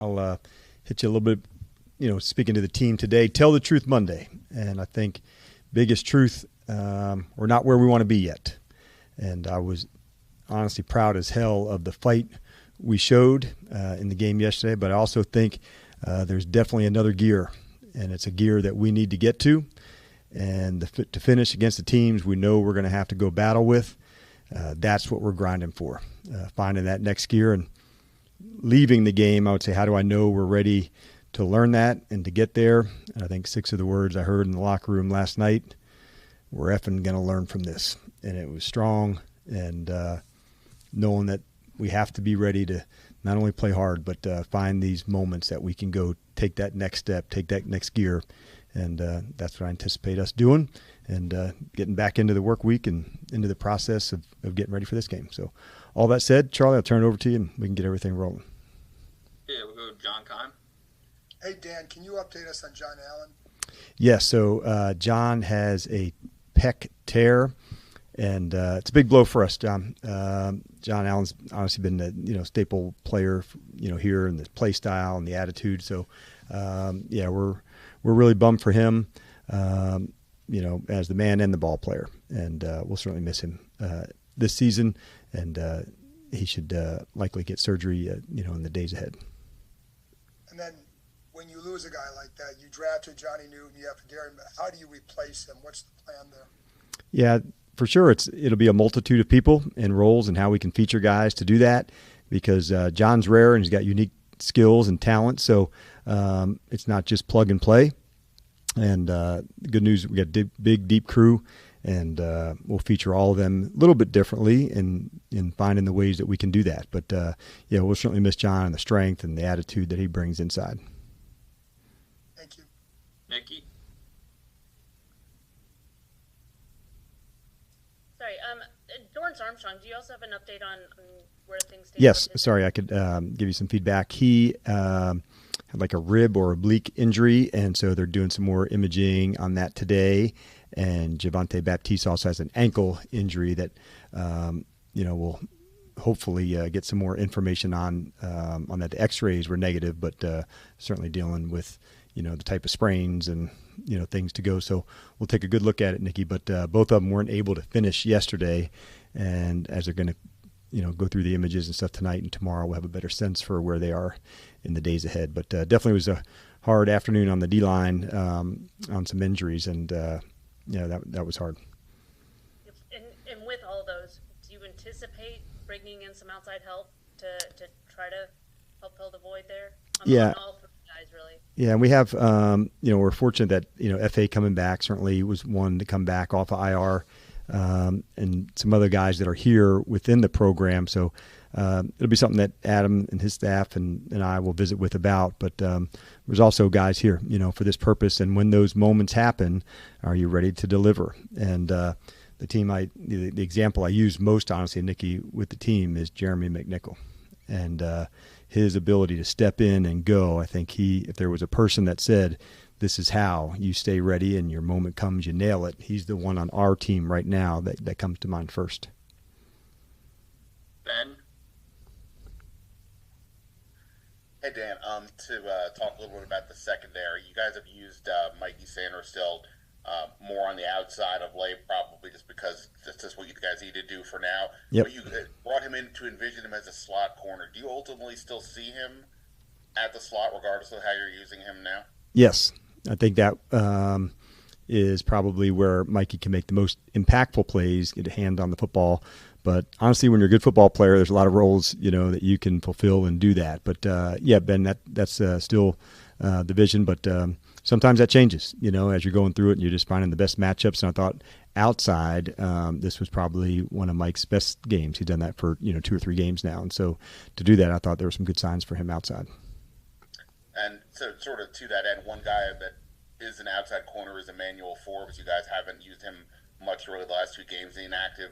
I'll hit you a little bit, speaking to the team today. Tell the truth Monday. And I think biggest truth, we're not where we want to be yet. And I was honestly proud as hell of the fight we showed in the game yesterday. But I also think there's definitely another gear, and it's a gear that we need to get to. And to finish against the teams we know we're going to have to go battle with, that's what we're grinding for, finding that next gear. And leaving the game, I would say, how do I know we're ready to learn that and to get there? And I think 6 of the words I heard in the locker room last night, we're effing going to learn from this. And it was strong, and knowing that we have to be ready to not only play hard, but find these moments that we can go take that next step, take that next gear. And that's what I anticipate us doing, and getting back into the work week and into the process of getting ready for this game. So all that said, Charlie, I'll turn it over to you, and we can get everything rolling. Yeah, we'll go with John Kime. Hey, Dan, can you update us on John Allen? Yes, so John has a pec tear, and it's a big blow for us, John. John Allen's honestly been a staple player, here in the play style and the attitude. So, we're really bummed for him, as the man and the ball player. And we'll certainly miss him this season. And he should likely get surgery, in the days ahead. And then when you lose a guy like that, you drafted Johnny Newton, you have to Gary. How do you replace him? What's the plan there? Yeah, for sure. It'll be a multitude of people and roles and how we can feature guys to do that, because John's rare and he's got unique skills and talent. So it's not just plug and play. And the good news, we got a big, deep crew, and we'll feature all of them a little bit differently in finding the ways that we can do that. But, we'll certainly miss John and the strength and the attitude that he brings inside. Thank you. Nikki? Sorry, Dorrance Armstrong, do you also have an update on where things stand? Yes, sorry, I could give you some feedback. He had like a rib or oblique injury, and so they're doing some more imaging on that today. And Javante Baptiste also has an ankle injury that, we'll hopefully get some more information on that. The x-rays were negative, but certainly dealing with, the type of sprains and, things to go. So we'll take a good look at it, Nikki. But both of them weren't able to finish yesterday. And as they're going to, go through the images and stuff tonight and tomorrow, we'll have a better sense for where they are in the days ahead. But definitely was a hard afternoon on the D-line on some injuries. And, that was hard. And with all those, do you anticipate bringing in some outside help to try to help fill the void there? On all three guys, really. Yeah, and we have, we're fortunate that, FA coming back certainly was one to come back off of IR, and some other guys that are here within the program. So it'll be something that Adam and his staff and I will visit with about. But there's also guys here, for this purpose. And when those moments happen, are you ready to deliver? And the team, the example I use most, honestly, Nikki, with the team is Jeremy McNichol. And his ability to step in and go, I think if there was a person that said, this is how you stay ready and your moment comes, you nail it, he's the one on our team right now that comes to mind first. Ben? Hey, Dan, to talk a little bit about the secondary, you guys have used Mikey Sanderstill more on the outside of late, probably just because that's just what you guys need to do for now. Yep. But you brought him in to envision him as a slot corner. Do you ultimately still see him at the slot regardless of how you're using him now? Yes. I think that is probably where Mikey can make the most impactful plays, get a hand on the football. But honestly, when you're a good football player, there's a lot of roles, that you can fulfill and do that. But, Ben, that's still the vision. But sometimes that changes, as you're going through it and you're just finding the best matchups. And I thought outside, this was probably one of Mike's best games. He's done that for, 2 or 3 games now. And so to do that, I thought there were some good signs for him outside. And so sort of to that end, one guy that is an outside corner is Emmanuel Forbes. You guys haven't used him much really the last 2 games, inactive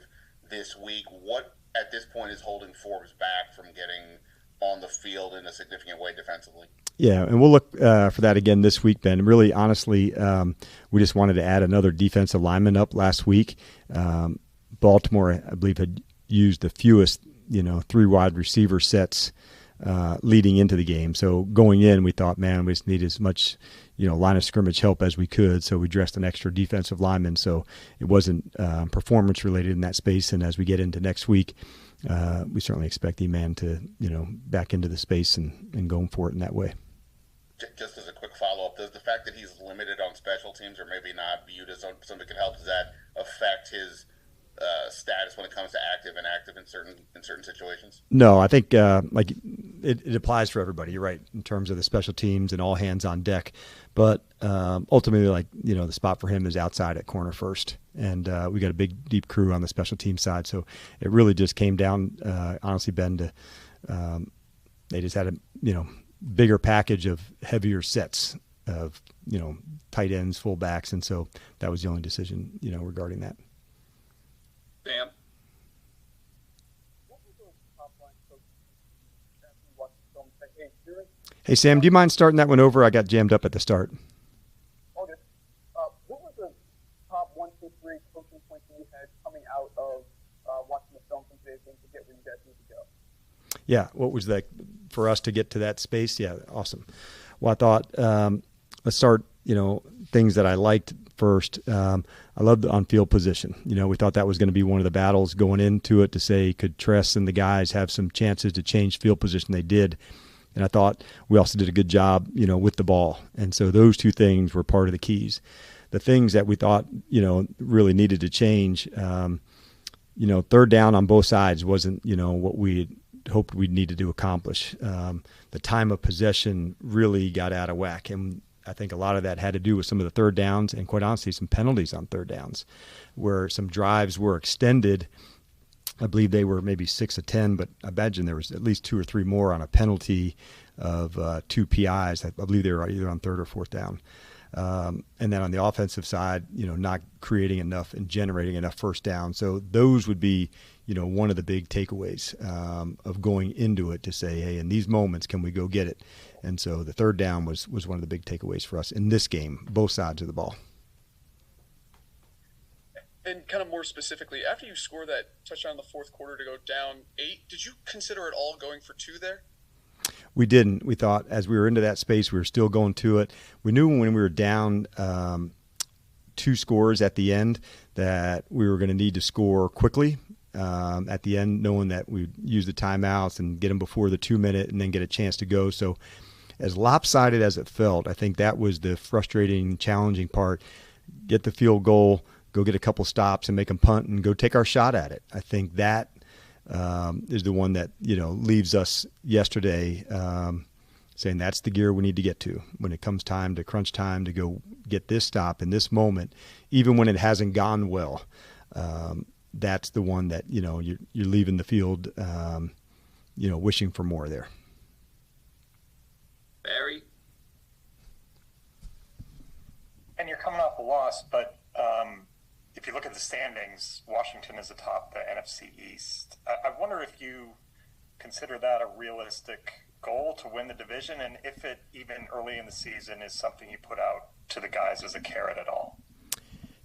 this week. What at this point is holding Forbes back from getting on the field in a significant way defensively? Yeah, and we'll look for that again this week, Ben. Really, honestly, we just wanted to add another defensive lineman up last week. Baltimore, I believe, had used the fewest, 3 wide receiver sets leading into the game. So going in, we thought, man, we just need as much, line of scrimmage help as we could. So we dressed an extra defensive lineman. So it wasn't performance related in that space. And as we get into next week, we certainly expect E-Man to, back into the space and going for it in that way. Just as a quick follow-up, does the fact that he's limited on special teams or maybe not viewed as something that could help, does that affect his status when it comes to active and inactive in certain situations? No, I think it applies for everybody. You're right in terms of the special teams and all hands on deck. But ultimately, the spot for him is outside at corner first. And we got a big, deep crew on the special team side. So it really just came down, honestly, Ben, to they just had a, bigger package of heavier sets of, tight ends, fullbacks. And so that was the only decision, regarding that. Sam? Hey, Sam, do you mind starting that one over? I got jammed up at the start. Okay. What were the top 1, 2, 3 coaching points that you had coming out of watching the film from today's game to get where you guys need to go? Yeah, what was that for us to get to that space? Yeah, awesome. Well, I thought let's start, things that I liked first. I loved the on-field position. We thought that was going to be one of the battles going into it to say, could Tress and the guys have some chances to change field position? They did. And I thought we also did a good job, with the ball. And so those two things were part of the keys. The things that we thought, really needed to change, third down on both sides wasn't, what we hoped we'd need to accomplish. The time of possession really got out of whack. And I think a lot of that had to do with some of the third downs and, quite honestly, some penalties on third downs where some drives were extended. I believe they were maybe 6 of 10, but I imagine there was at least 2 or 3 more on a penalty of 2 PIs. I believe they were either on third or fourth down. And then on the offensive side, not creating enough and generating enough first down. So those would be, one of the big takeaways of going into it to say, hey, in these moments, can we go get it? And so the third down was one of the big takeaways for us in this game, both sides of the ball. And kind of more specifically, after you score that touchdown in the fourth quarter to go down 8, did you consider at all going for 2 there? We didn't. We thought as we were into that space, we were still going to it. We knew when we were down 2 scores at the end that we were going to need to score quickly at the end, knowing that we'd use the timeouts and get them before the 2-minute and then get a chance to go. So as lopsided as it felt, I think that was the frustrating, challenging part. Get the field goal, go get a couple stops and make them punt and go take our shot at it. I think that is the one that, leaves us yesterday saying that's the gear we need to get to when it comes time to crunch time to go get this stop in this moment, even when it hasn't gone well. That's the one that, you're leaving the field, wishing for more there. Barry? And you're coming off a loss, but if you look at the standings, Washington is atop the NFC East. I wonder if you consider that a realistic goal to win the division, and if it, even early in the season, is something you put out to the guys as a carrot at all.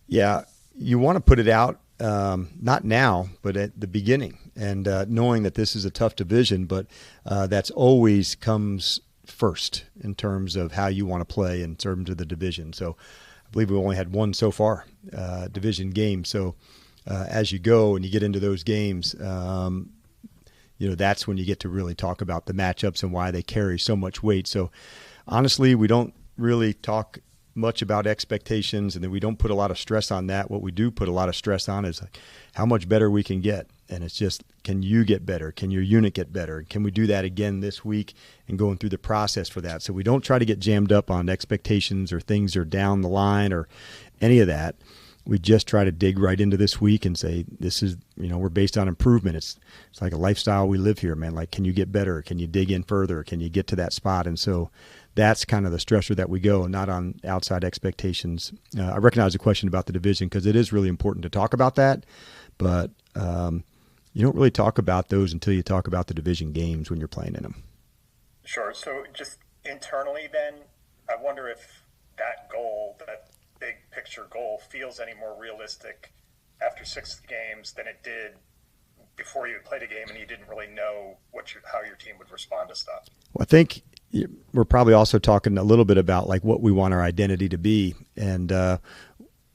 Yeah, you want to put it out, not now, but at the beginning, and knowing that this is a tough division, but that's always comes first in terms of how you want to play in terms of the division. So I believe we only had one so far, division game. So as you go and you get into those games, that's when you get to really talk about the matchups and why they carry so much weight. So honestly, we don't really talk much about expectations, and then we don't put a lot of stress on that. What we do put a lot of stress on is how much better we can get. And it's just, can you get better? Can your unit get better? Can we do that again this week and going through the process for that? So we don't try to get jammed up on expectations or things are down the line or any of that. We just try to dig right into this week and say, this is, we're based on improvement. It's like a lifestyle we live here, man. Like, can you get better? Can you dig in further? Can you get to that spot? And so that's kind of the stressor that we go, not on outside expectations. I recognize the question about the division because it is really important to talk about that, but you don't really talk about those until you talk about the division games when you're playing in them. Sure. So just internally then, I wonder if that goal, that big picture goal, feels any more realistic after 6 games than it did before you had played a game and you didn't really know how your team would respond to stuff? Well, I think we're probably also talking a little bit about like what we want our identity to be. And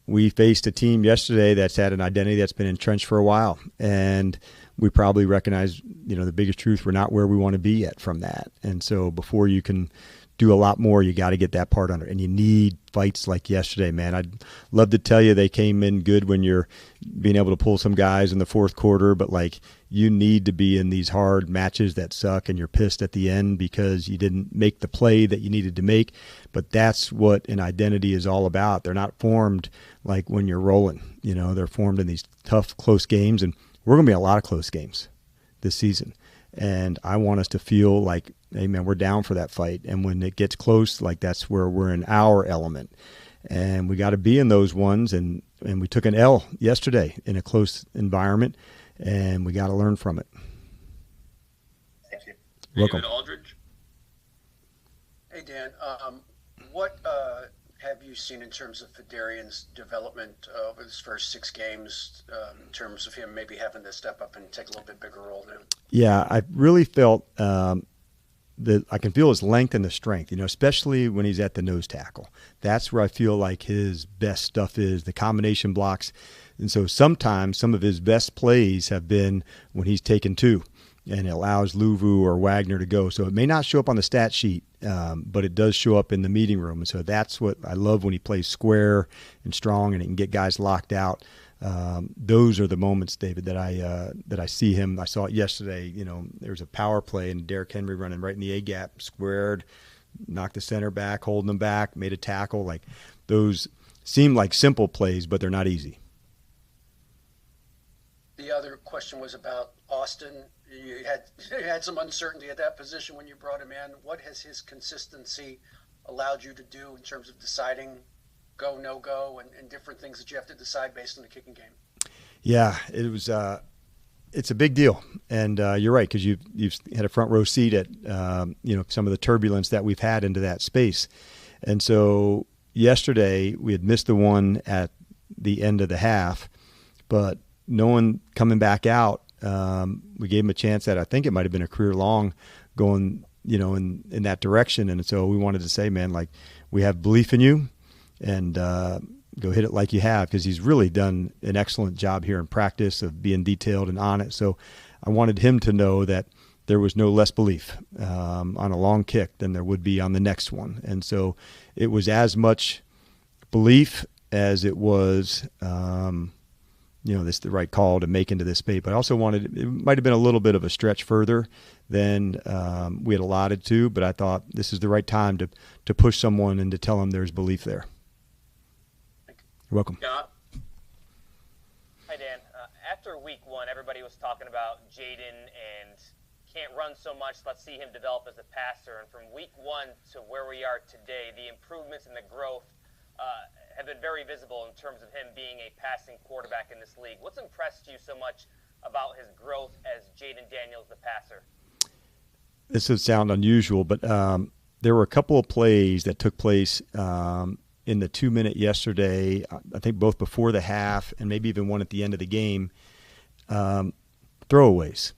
we faced a team yesterday that's had an identity that's been entrenched for a while. And we probably recognize, the biggest truth, we're not where we want to be yet from that. And so before you can do a lot more, you got to get that part under. And you need fights like yesterday, man. I'd love to tell you they came in good when you're being able to pull some guys in the fourth quarter, but like you need to be in these hard matches that suck and you're pissed at the end because you didn't make the play that you needed to make. But that's what an identity is all about. They're not formed like when you're rolling. They're formed in these tough, close games, and we're going to be in a lot of close games this season. And I want us to feel like, hey, man, we're down for that fight. And when it gets close, like that's where we're in our element. And we got to be in those ones. And we took an L yesterday in a close environment, and we got to learn from it. Thank you. Welcome. David Aldridge. Hey, Dan. What have you seen in terms of Fedarian's development over his first 6 games in terms of him maybe having to step up and take a little bit bigger role now? Yeah, I really felt that I can feel his length and the strength, especially when he's at the nose tackle. That's where I feel like his best stuff is, the combination blocks. And so sometimes some of his best plays have been when he's taken 2 and it allows Luvu or Wagner to go. So it may not show up on the stat sheet, but it does show up in the meeting room. And so that's what I love when he plays square and strong and he can get guys locked out. Those are the moments, David, that I see him. I saw it yesterday. There was a power play and Derrick Henry running right in the A gap, squared, knocked the center back, holding them back, made a tackle. Like those seem like simple plays, but they're not easy. The other question was about Austin. You had some uncertainty at that position when you brought him in. What has his consistency allowed you to do in terms of deciding go, no go, and different things that you have to decide based on the kicking game? Yeah, it was. It's a big deal, and you're right because you've had a front row seat at some of the turbulence that we've had into that space, and so yesterday we had missed the one at the end of the half, but no one coming back out. We gave him a chance that I think it might have been a career long going, in that direction, and so we wanted to say, man, like we have belief in you. And go hit it like you have, because he's really done an excellent job here in practice of being detailed and on it. So I wanted him to know that there was no less belief on a long kick than there would be on the next one. And so it was as much belief as it was, this the right call to make into this space. But I also wanted, it might have been a little bit of a stretch further than we had allotted to, but I thought this is the right time to push someone and to tell them there's belief there. You're welcome. Yeah. Hi, Dan. After week 1, everybody was talking about Jaden and can't run so much. Let's see him develop as a passer. And from week 1 to where we are today, the improvements and the growth have been very visible in terms of him being a passing quarterback in this league. What's impressed you so much about his growth as Jaden Daniels, the passer? This would sound unusual, but there were a couple of plays that took place in the 2-minute yesterday, I think both before the half and maybe even one at the end of the game, throwaways.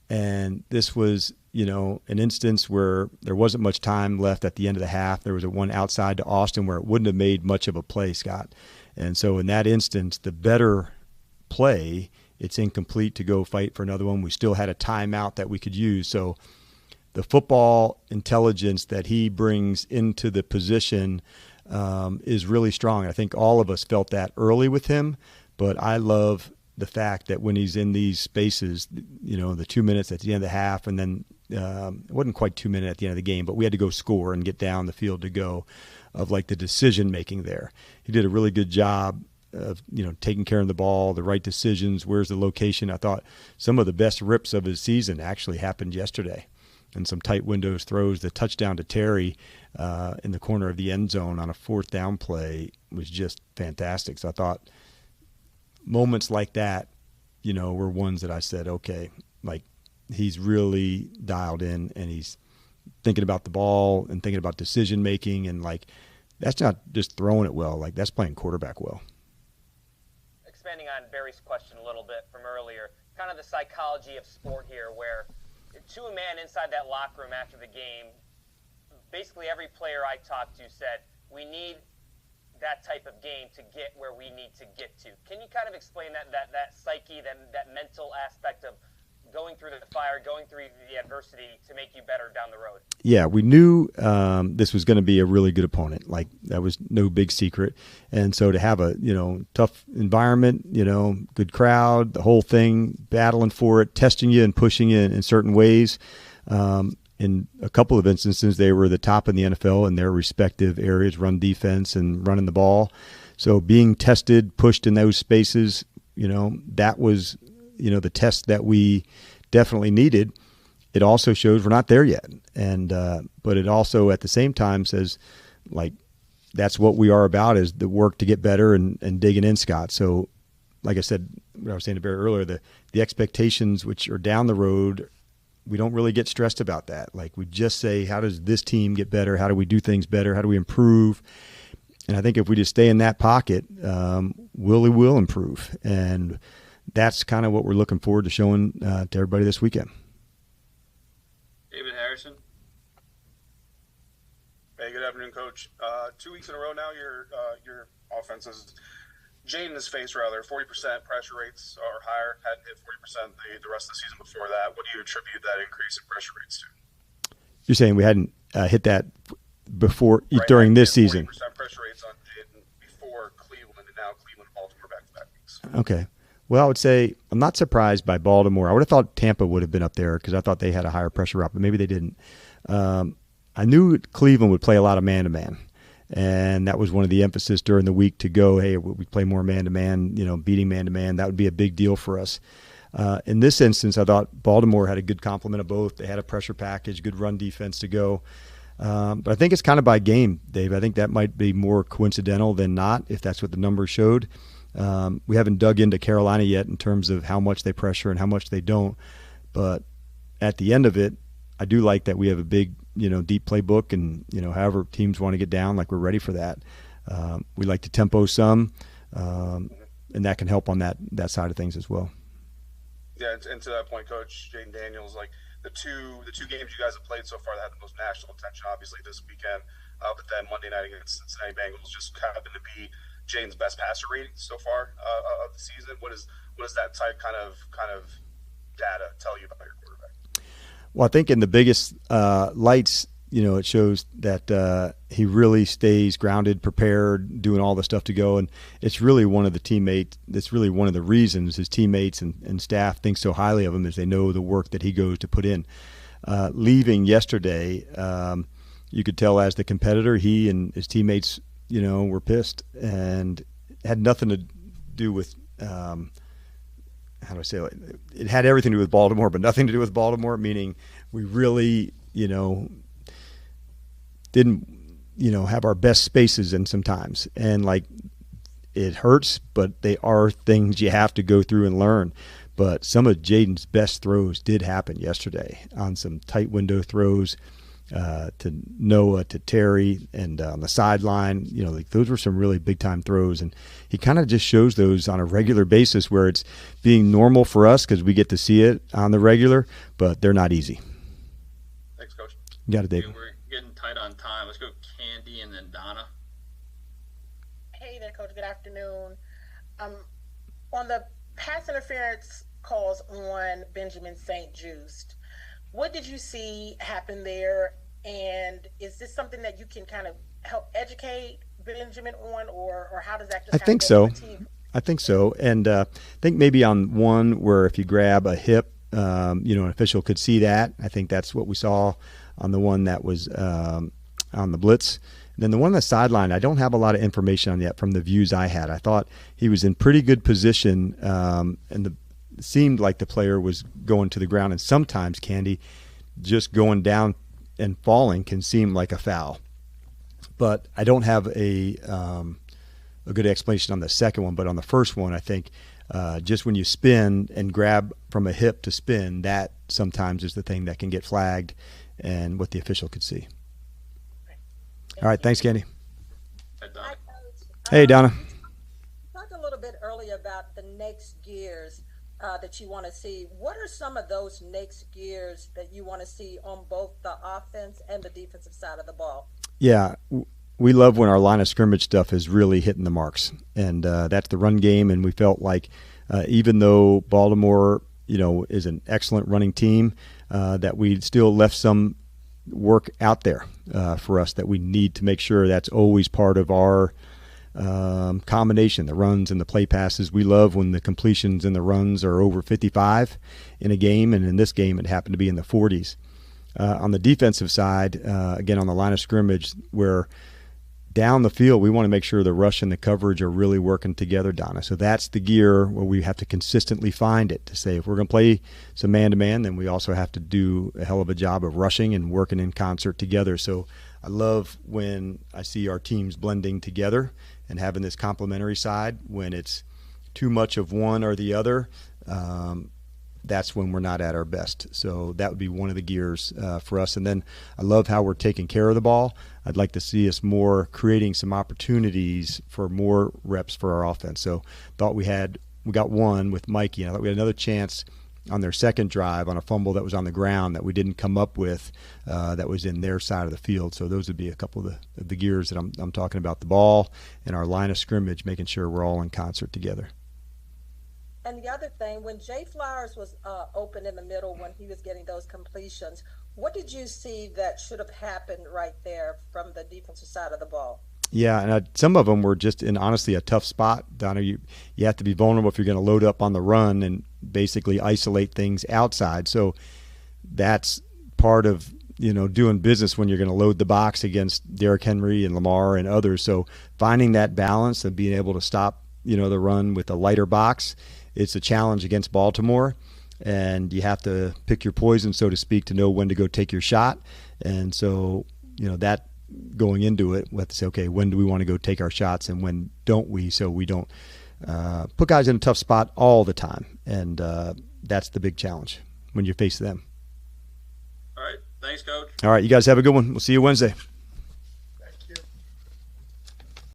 And this was, an instance where there wasn't much time left at the end of the half. There was a one outside to Austin where it wouldn't have made much of a play, Scott. And so in that instance, the better play, it's incomplete to go fight for another one. We still had a timeout that we could use. So the football intelligence that he brings into the position is really strong. I think all of us felt that early with him, but I love the fact that when he's in these spaces, the 2 minutes at the end of the half, and then it wasn't quite 2 minutes at the end of the game, but we had to go score and get down the field to go, of like the decision making there. He did a really good job of taking care of the ball, the right decisions, where's the location. I thought some of the best rips of his season actually happened yesterday. And some tight windows throws. The touchdown to Terry in the corner of the end zone on a 4th down play was just fantastic. So I thought moments like that, were ones that I said, okay, like he's really dialed in and he's thinking about the ball and thinking about decision making, and like that's not just throwing it well, like that's playing quarterback well. Expanding on Barry's question a little bit from earlier, kind of the psychology of sport here, where to a man inside that locker room after the game, basically every player I talked to said, we need that type of game to get where we need to get to. Can you kind of explain that psyche, that mental aspect of going through the fire, going through the adversity to make you better down the road? Yeah, we knew this was going to be a really good opponent. Like, that was no big secret. And so to have a, tough environment, good crowd, the whole thing, battling for it, testing you and pushing you in certain ways. In a couple of instances, they were the top in the NFL in their respective areas, run defense and running the ball. So being tested, pushed in those spaces, that was the test that we definitely needed. It also shows we're not there yet. And, but it also at the same time says, like, that's what we are about, is the work to get better and digging in, Scott. So like I said, what I was saying very earlier, the expectations, which are down the road, we don't really get stressed about that. Like, we just say, how does this team get better? How do we do things better? How do we improve? And I think if we just stay in that pocket, we will improve. And that's kind of what we're looking forward to showing to everybody this weekend. David Harrison. Hey, good afternoon, Coach. 2 weeks in a row now, your offense is Jaden has faced 40% pressure rates or higher, hadn't hit 40% the rest of the season before that. What do you attribute that increase in pressure rates to? You're saying we hadn't hit that before, during this season? 40% pressure rates on Jaden before Cleveland, and now Cleveland and Baltimore back-to-back weeks. Okay. Well, I would say I'm not surprised by Baltimore. I would have thought Tampa would have been up there because I thought they had a higher pressure rate, but maybe they didn't. I knew Cleveland would play a lot of man-to-man, and that was one of the emphasis during the week to go, hey, we play more man-to-man, beating man-to-man. That would be a big deal for us. In this instance, I thought Baltimore had a good complement of both. They had a pressure package, good run defense to go. But I think it's kind of by game, Dave. I think that might be more coincidental than not, if that's what the numbers showed. We haven't dug into Carolina yet in terms of how much they pressure and how much they don't. But at the end of it, I do like that we have a big, deep playbook, and, however teams want to get down, like, we're ready for that. We like to tempo some, and that can help on that side of things as well. Yeah, and to that point, Coach, Jaden Daniels, like the two games you guys have played so far that had the most national attention, obviously this weekend, but then Monday night against Cincinnati Bengals just happened to be Jaden's best passer rating so far of the season. What does that type kind of data tell you about your quarterback? Well, I think in the biggest lights, it shows that he really stays grounded, prepared, doing all the stuff to go. And it's really one of the teammates. That's really one of the reasons his teammates and staff think so highly of him, is they know the work that he goes to put in. Leaving yesterday, you could tell as the competitor, he and his teammates, were pissed, and had nothing to do with how do I say it? It had everything to do with Baltimore, but nothing to do with Baltimore, meaning we really, didn't, have our best spaces in sometimes. And, like, it hurts, but they are things you have to go through and learn. But some of Jaden's best throws did happen yesterday on some tight window throws to Noah, to Terry, and on the sideline. Like, those were some really big-time throws. And he kind of just shows those on a regular basis, where it's being normal for us because we get to see it on the regular, but they're not easy. Thanks, Coach. You got it, Dave. We're getting tight on time. Let's go Candy and then Donna. Hey there, Coach. Good afternoon. On the pass interference calls on Benjamin St. Juste, what did you see happen there? And is this something that you can kind of help educate Benjamin on, or how does that just I think so. I think so. And I think maybe on one where if you grab a hip, an official could see that. I think that's what we saw on the one that was on the blitz. And then the one on the sideline, I don't have a lot of information on yet from the views I had. I thought he was in pretty good position, and it seemed like the player was going to the ground. And sometimes, Candy, just going down and falling can seem like a foul. But I don't have a good explanation on the second one. But on the first one, I think just when you spin and grab from a hip to spin, that sometimes is the thing that can get flagged and what the official could see. All right, thanks, Candy. Hi, Hey, Donna. You talked a little bit earlier about the next gears that you want to see. What are some of those next gears that you want to see on both the offense and the defensive side of the ball? Yeah, we love when our line of scrimmage stuff is really hitting the marks, and that's the run game. And we felt like even though Baltimore, is an excellent running team, that we still left some work out there for us that we need to make sure that's always part of our combination, the runs and the play passes. We love when the completions and the runs are over 55 in a game, and in this game it happened to be in the 40s. On the defensive side, again, on the line of scrimmage, where down the field, we want to make sure the rush and the coverage are really working together, Donna. So that's the gear where we have to consistently find it to say if we're going to play some man-to-man, then we also have to do a hell of a job of rushing and working in concert together. So I love when I see our teams blending together and having this complementary side. When it's too much of one or the other, that's when we're not at our best. So that would be one of the gears for us. And then I love how we're taking care of the ball. I'd like to see us more creating some opportunities for more reps for our offense. So thought we got one with Mikey, and I thought we had another chance on their second drive on a fumble that was on the ground that we didn't come up with, that was in their side of the field. So those would be a couple of the gears that I'm talking about, the ball and our line of scrimmage, making sure we're all in concert together. And the other thing, when Jay Flowers was open in the middle when he was getting those completions, what did you see that should have happened right there from the defensive side of the ball? Yeah, and some of them were just in, honestly, a tough spot, Donna. You have to be vulnerable if you're going to load up on the run and basically isolate things outside. So that's part of, doing business when you're going to load the box against Derrick Henry and Lamar and others. So finding that balance and being able to stop, the run with a lighter box, it's a challenge against Baltimore. And you have to pick your poison, so to speak, to know when to go take your shot. And so, that going into it, we have to say, okay, when do we want to go take our shots and when don't we, so we don't put guys in a tough spot all the time. And that's the big challenge when you face them. All right. Thanks, Coach. All right. You guys have a good one. We'll see you Wednesday.